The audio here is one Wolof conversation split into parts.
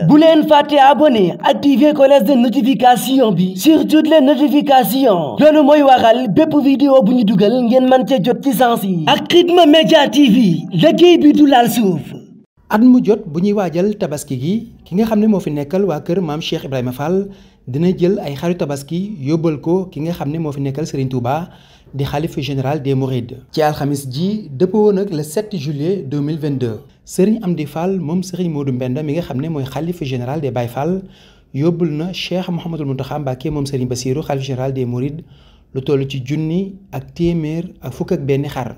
bu leen fàtte abonné activer cloche de notification bi sur toutes les notifications loolu mooy waral bépp vidéo bu ñu dugal ngeen mën ca jot ci sens yi ak Khidma Media TV liggéey bi du laal suuf. at mu jot bu ñuy waajal tabaski gi ki nga xam ne moo fi nekkal waa kër maam Cheikh Ibrahima Fall dina jël ay xaru tabaski yóbbal ko ki nga xam ne moo fi nekkal Serigne Touba di xalifa général des Mourides. ci alxamis ji dëppoo nag le 7 juillet 2022 Serigne Amdi Fall moom Serigne Modou Mbenda mi nga xam ne mooy xalifa général des Baye Fall yóbbul na Cheikh Mouhamadul Mountakha Mbacké moom Serigne Bassirou xalifa général des Mourides lu toll ci junni ak téeméer ak fukk ak benn xar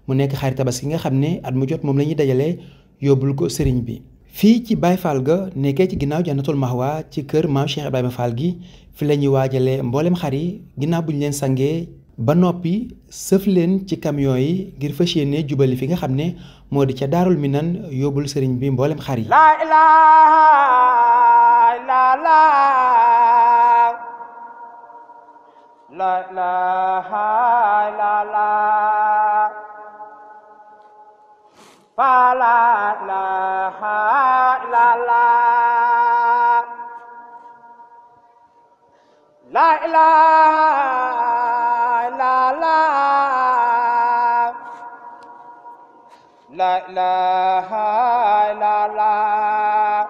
mu nekk xari tabaski nga xam ne at mu jot moom la ñuy dajale yóbbul ko sëriñ bi. fii ci Baye Fall ga nekkee ci ginnaaw Jannatul Mahwa ci kër maam Cheikh Ibrahima Fall gi fi la ñuy waajalee mboolem xar yi ginnaaw bu ñu leen sangee ba noppi sëf leen ci camion yi ngir fas yéene jubali fi nga xam ne moo di ca Daarul Minan yóbbul sëriñ bi mboolem xar yi. La ilaha illallah la ilaha illallah fa la ilaha illallah la ilaha illallah la ilaha illallah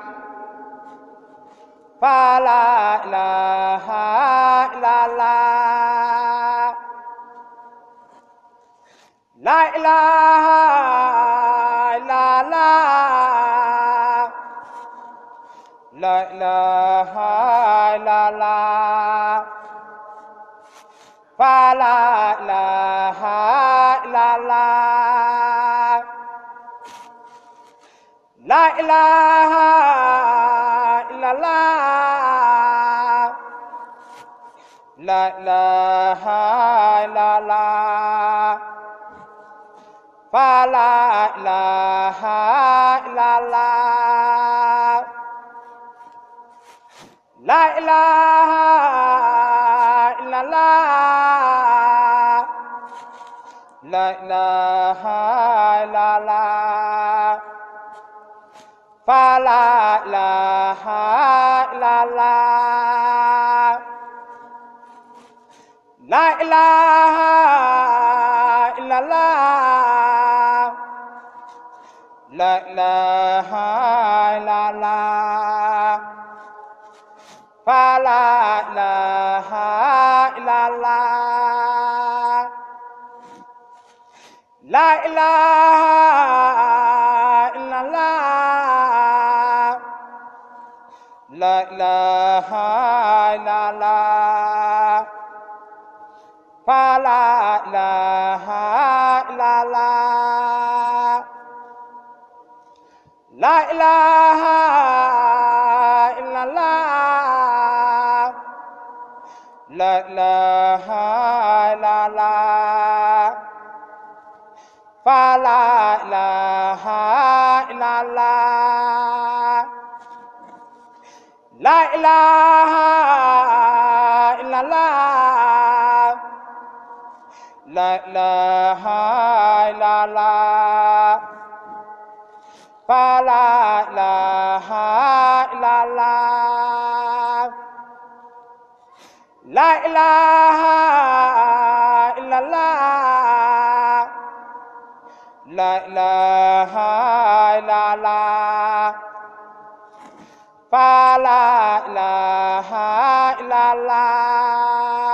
fa la ilaha illallah la ilaha la ilaha illallah fa la ilaha illallah la ilaha illallah la ilaha illallah fa la ilaha illallah la ilaha illallah la ilaha illallah fa la ilaha illallah la ilaha illallah la ilaha illallah fa la ilaha illallah la ilaha illallah la ilaha illallah fa la ilaha illallah la ilaha illallah la ilaha illallah fa la ilaha illallah la ilaha illallah la ilaha illallah fa la ilaha illallah la ilaha illallah la ilaha illallah fa la ilaha illallah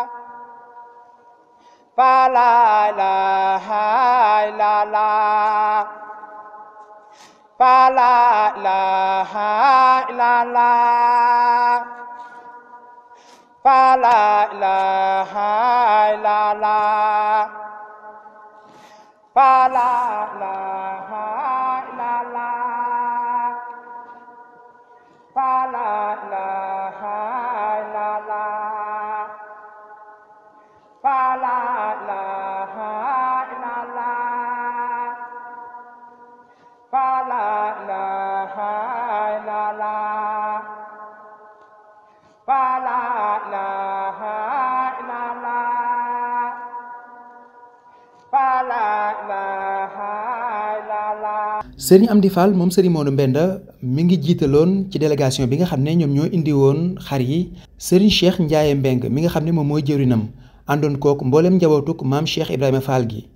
fa la ilaha illallah fa la ilaha illallah fa la ilaha illallah fa la ilaha illallah fa la ilaha illallah fa la ilaha illallah fa la ilaha illallah fa la ilaha illallah Serigne Amdi Fall moom Serigne Modou Mbenda mi ngi jiitaloon ci délégation bi nga xam ne ñoom ñoo indi woon xar yi Serigne Cheikh Ndiaye Mbeng mi nga xam ne moom mooy jëwrinam àndoon kook mboolem njabootuk maam Cheikh Ibrahima Fall gi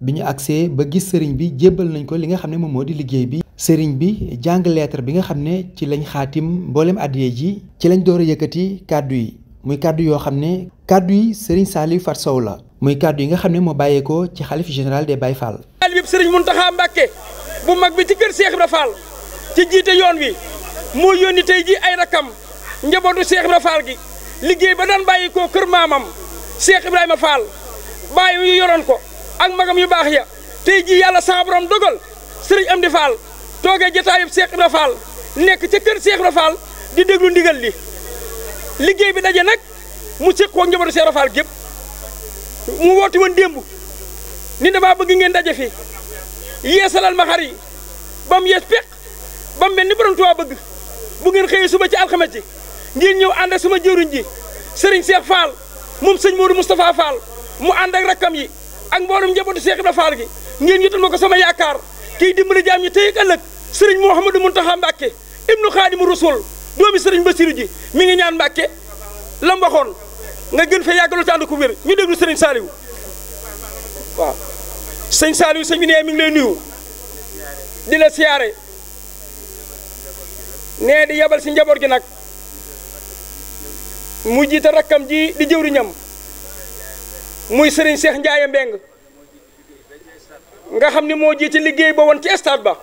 bi ñu agsee ba gis Serigne bi jébbal nañ ko li nga xam ne moom moo di liggéey bi. Serigne bi jàng lettre bi nga xam ne ci lañ xaatim mboolem addiya ji ci lañ door a yëkkati kàddu yi muy kàddu yoo xam ne kàddu yi Serigne Saliou Fat Sow la muy kàddu yi nga xam ne moo bàyyeekoo ci xalif général des Baye Fall. bi Serigne Mountakha Mbacké bu mag bi ci kër Cheikh Ibrahima Fall ci jiite yoon wi moo yónni tey ji ay rakam njabootu Cheikh Ibrahima Fall gi liggéey ba daan bàyyikoo kër maamam Cheikh Ibrahima Fall bàyyi yu yoroon ko ak magam yu baax ya tey ji yàlla sa borom dogal Serigne Amdi Fall toogee jotaayub Cheikh Ibrahima Fall nekk ca kër Cheikh Ibrahima Fall di déglu ndigal li liggéey bi daje nag mu séq ko njabootu Cheikh Ibrahima Fall gépp mu woote woon démb ni damaa bëgg ngeen daje fi yeesalal ma xar yi ba mu yees peq ba mu mel ni borom Tuubaa bëgg bu ngeen xëyee suba ci alxames ji ngeen ñëw ànd ak sama jëwriñ ji Serigne Cheikh Fall moom sëñ Modou Moustapha Fall mu ànd ak rakkam yi ak mboolum njabootu Cheikh Ibrahima Fall gi ngeen yotal ma ko sama yaakaar kiy dimbali jaam ñi tey ak ëllëg Serigne Mouhamadou Mountakha Mbacké ibnu Khadimu Rasul doomi Serigne Bassirou ji mi ngi ñaan Mbacké lam waxoon nga gën fee yàggalu te ànd ko wér ñu déglu Serigne Saliou waaw sëñ Saliou sëñ bi nee mi ngi lay nuyu di la siyaare nee di yebal si njaboot gi nag mu jiite rakkam ji di jëwriñam muy Serigne Cheikh Ndiaye Mbeng nga xam ni moo jiite liggéey ba woon ci stade ba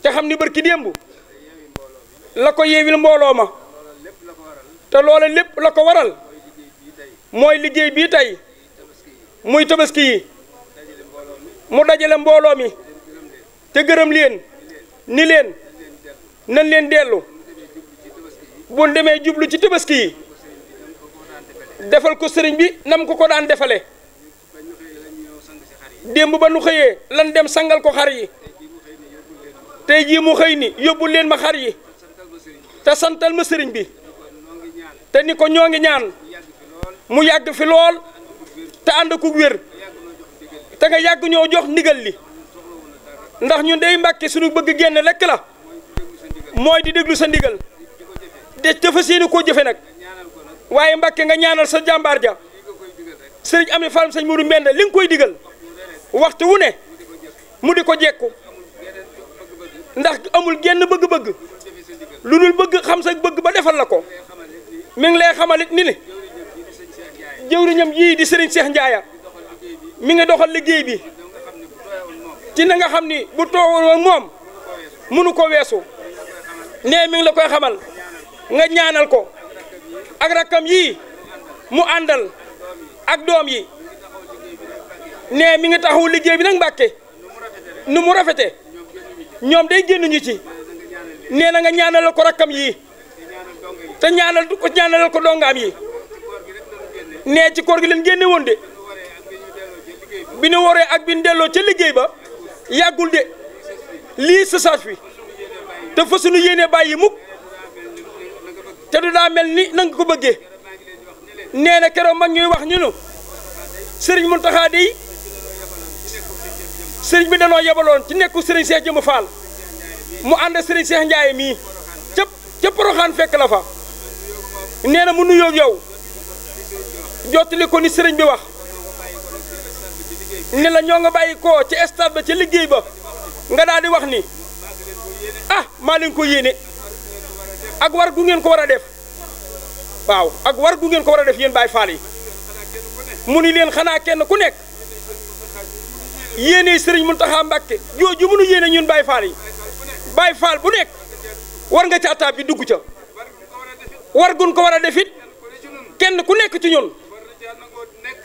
te xam ni barki démb la ko yeewil mbooloo ma te loola lépp la ko waral mooy liggéey bii tey muy tabaski yi mu dajale mbooloo mi te gërëm leen ni leen nan leen dellu bu demee jublu ci tabaski yi defal ko sëriñ bi nam ko daan defale démb ba nu xëyee lan dem sangal ko xar yi tey jii mu xëy ni yóbbul leen ma xar yi te santal ma sëriñ bi te ni ko ñoo ngi ñaan mu yàgg fi lool te ànd ku wér te nga yàgg ñoo jox ndigal li ndax ñun day Mbàkke suñu bëgg génn lekk la mooy di déglu sa ndigal de dafa seeni koo jëfe nag waaye Mbàkke nga ñaanal sa jàmbaar ja sëriñ Amdi Fall sëñ Modou Mbenda li nga koy digal waxtu wu ne mu di ko jekku ndax amul genn bëgg-bëgg lu dul bëgg xam sa bëgg ba defal la ko mi ngi lay xamalit ni ne jëwriñam yii di Serigne Cheikh Ndiaye mi ngi doxal liggéey bi ci na nga xam ni bu toog moom mënu ko weesu nee mi ngi la koy xamal nga ñaanal ko ak rakkam yii mu àndal ak doom yi nee mi ngi taxawu liggéey bi nag Mbàkke nu mu rafete ñoom day génnuñu ci nee na nga ñaanal ko rakkam yii te ñaanal ko dongaam yi nee ci koor gi leen génne woon de bi nu waree ak bi nu delloo ca liggéey ba yàggul de lii sësaat fi te fa suñu yéene bàyyi mukk te du daa mel ni na nga ko bëggee nee na keroog mag ñuy wax ñu nu Serigne Mountakha dey Serigne bi danoo yebaloon ci nekku Serigne Cheikh Jëmb Fall mu ànd Serigne Cheikh Ndiaye mii ca Poroxaan fekk la fa nee na mu nuyoo yow jottali ko ni Serigne bi wax ne la ñoo nga bàyyi ko ci stade ba ca liggéey ba nga daal di wax ni ah maa leen ko yéene ak war gu ngeen ko war a def waaw ak war gu ngeen ko war a def yéen Baye Fall yi mu ni leen xanaa kenn ku nekk yéene Serigne Mountakha Mbacké jooju mënu yéene ñun Baye Fall yi Baye Fall bu nekk war nga ca attaab bi dugg ca war gun ko war a def it kenn ku nekk ci ñun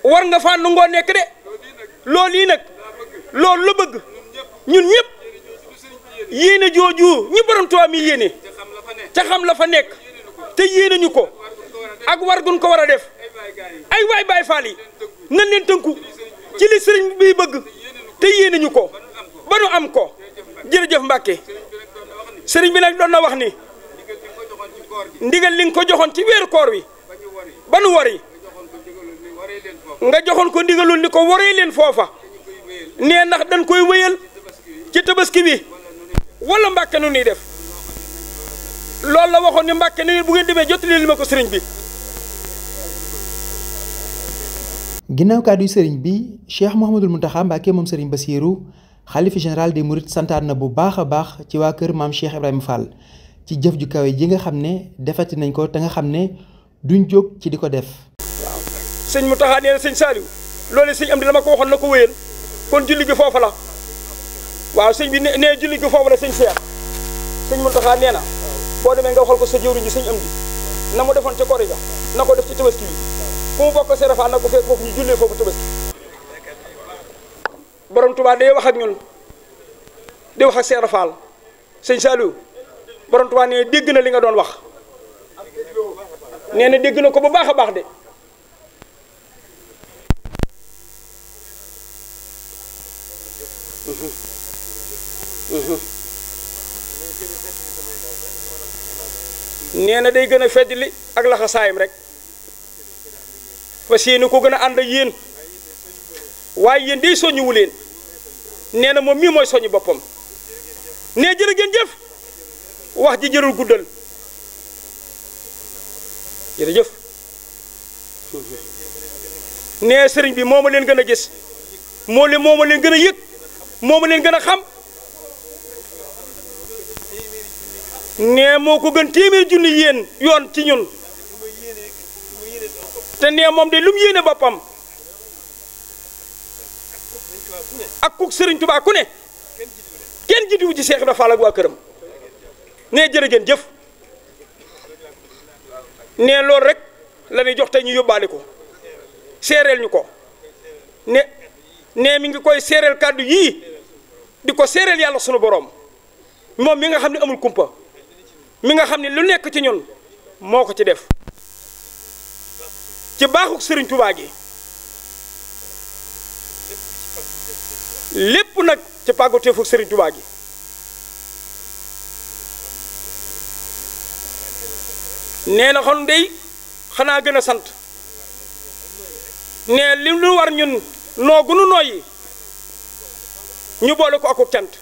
war nga faa nangoo nekk de loolu yi nag loolu la bëgg ñun ñëpp yéene jooju ñi borom Tuubaa mi yéene ca xam la fa nekk te yéene ñu ko ak war gun ko war a def ay waay Baay Faal yi nan leen tënku ci li sëriñ bi bëgg te yéene ñu ko ba nu am ko jërëjëf Mbàkke sëriñ bi nag doon na wax ni ndigal li nga ko joxoon ci weeru koor wi ba nu wari nga joxoon ko ndigalul ni ko waree leen foofa nee ndax dañ koy wéyal ci tabaski bi wala Mbàkke nu nuy def loolu la waxoon ni Mbàkke ni bu ngeen demee jottali li ma ko sëriñ bi. ginnaaw kàddu yu sëriñ bi Cheikh Mouhamadul Mountakha Mbacké moom sëriñ Bassirou xalifa général des Mourides santaat na bu baax a baax ci waa kër maam Cheikh Ibrahima Fall ci jëf ju kawe ji nga xam ne defati nañ ko te nga xam ne duñ jóg ci di ko def. waaw sëñ Mountakha nee na sëñ Saliou loolu sëñ am di dama ko waxoon na ko wéyal kon julli gi foofu la waaw sëñ bi nee julli gi foofu la sëñ Cheikh sëñ Mountakha nee na boo demee nga waxal ko sa jëwriñ ji sëñ am di na mu defoon ca kori ga na ko def ci tabaski bi fu mu bokk Serapha na ko fekk foofu ñu jullee foofu tabaski. borom Tuubaa day wax ak ñun di wax ak Serapha sëñ Saliou borom Tuubaa nee dégg na li nga doon wax nee na dégg na ko bu baax a baax de. nee na day gën a feddli ak laxasaayam rek fas yéene ko gën a ànd ak yéen waaye yéen day soññuwu leen nee na moom mii mooy soññi boppam nee jërë ngeen jëf wax ji jërul guddal jërëjëf nee sëriñ bi moo ma leen gën a gis moo ma leen gën a yëg moo ma leen gën a xam nee moo ko gën téeméer junni yéen yoon ci ñun te nee moom de lu mu yéene boppam ak ku sëriñ Tuubaa ku ne kenn jiituwu ci Cheikh Ibra Fall ak waa këram nee jërë ngeen jëf nee loolu rek la ñuy jox tey ñu yóbbaale ko seereel ñu ko nee mi ngi koy seereel kàddu yii di ko seereel yàlla sunu borom moom mi nga xam ne amul kumpa mi nga xam ne lu nekk ci ñun moo ko ci def ci baaxuk sëriñ Tuubaa gi lépp nag ci pàgguteefuk sëriñ Tuubaa gi nee na xon dey xanaa gën a sant nee li lu war ñun noo gunu nooyi ñu boole ko akuk cant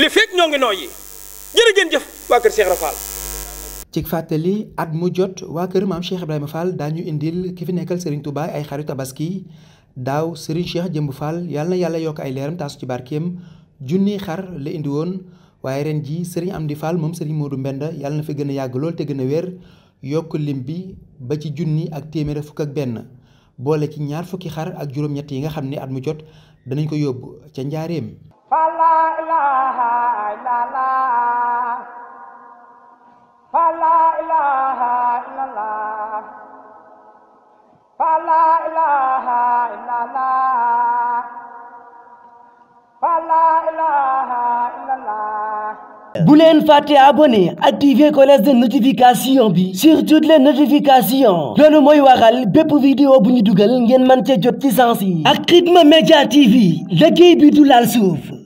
li fekk ñoo ngi nooyi jërë ngeen jëf waa kër Cheikh Ibra Fall. ci fàttali at mu jot waa kër maam Cheikh Ibrahima Fall daañu indil ki fi nekkal Serigne Touba ay xaru tabaski daaw Serigne Cheikh Jëmb Fall yàlla na yàlla yokk ay leeram taasu ci barkeem junni xar la indi woon waaye ren ji Serigne Amdi Fall moom Serigne Modou Mbenda yàlla na fi gën a yàgg lool te gën a wér yokk lim bi ba ci junni ak téeméer fukk ak benn boole ci ñaar fukki xar ak juróom-ñett yi nga xam ne at mu jot danañ ko yóbbu ca njaareem. bu leen fàtte abonné activer cloche de notification bi sur toutes les notifications loolu mooy waral bépp vidéo bu ñu dugal ngeen mën cee jot ci saa si ak Khidma Media TV liggéey bi du laal suuf.